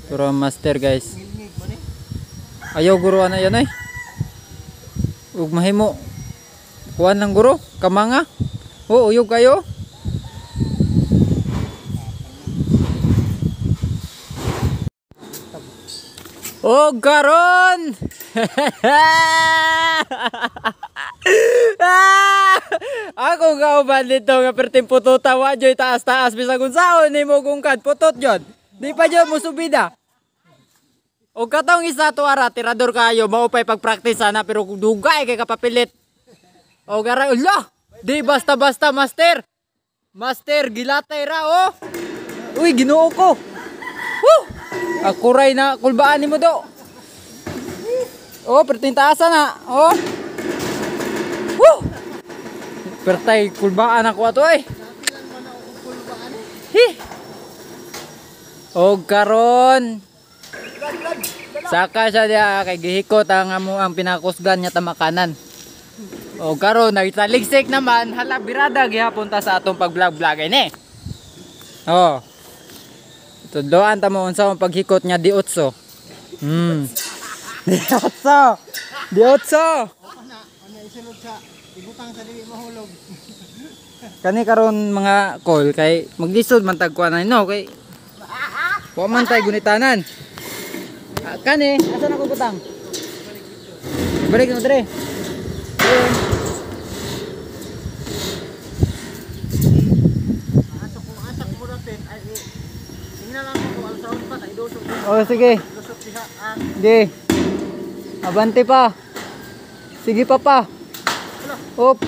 Pero master guys. Ayaw guro na yan ay. Ug mahimo. Kuan lang guro, kamanga. Oh, uyog kayo. Oh, garon. Ako kauban dito nga perting putot tawa joy taas-taas bisag unsaon nimo gungkad putot jud. Di pa jud mo subida. O katong isa to ara tirador kayo mao pay pagpractice sana pero dugay kay kapapilit. O gara ulo. Di basta-basta master. Master gilatay ra oh. Uy Ginoo ko. Woo! Akuray na kulbaan nimo do. Oh, perting taasan na. Oh. Woo! Pertay kulbaan ako ato ay. Hi. Og karon saka siya dia kay gihikot ang amo ang pinakusgan niya tamakanan. Og karon nagtaligsik naman hala birada gihapon ta sa atong pag-vlog ini. Oh. Tudloan ta mo unsa ang paghikot niya di otso. Di otso. Di otso. Ano isulod sa ibutang sa dili mahulog. Kani karon mga call kay maglisod man tag kuan no kay wa man tay gunitanan. Kani asa na ko butang? Balik mo dire. Asak mo natin ay tingnan lang ko alsaon pa kay dosok. Oh sige. Dosok diha. Sige. Abante pa. Sige pa. Op.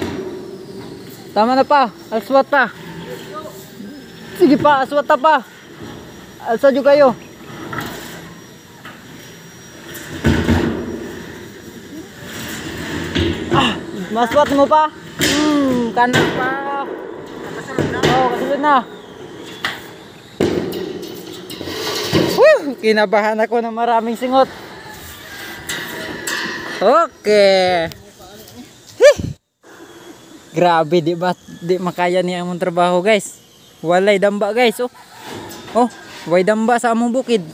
Tama na pa. Alswat pa. Sige pa, aswat pa. Alsa jud kayo. Maswat mo pa? Kanan pa. Oh, kasunod na. Woo! Kinabahan ako ng maraming singot. Okay. Grabe, di makaya niya among trabaho, guys. Walay damba, guys. Oh, way damba sa among bukid.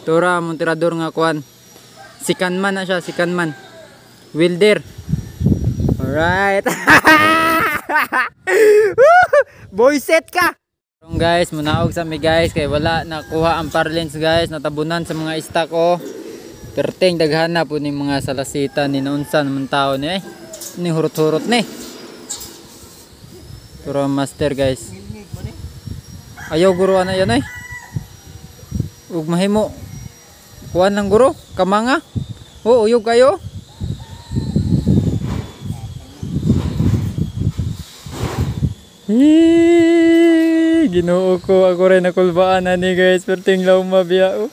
Tora among tirador nga kuan. Sikanman na siya, sikanman. Wilder. Alright. Boy set ka. Guys, munaog sa mi guys kay wala nakuha ang parlins guys, natabunan sa mga stock oh. Perting daghana po ni mga salasita ni naunsan man tao ni ni hurot-hurot ni. Pero master guys. Ayaw guro na yan ay. Ug mahimo. Kuan lang guro, kamanga. Oh, uyog kayo. Ginoo ko ako rin nakulbaan na ni guys perting law mabiya oh.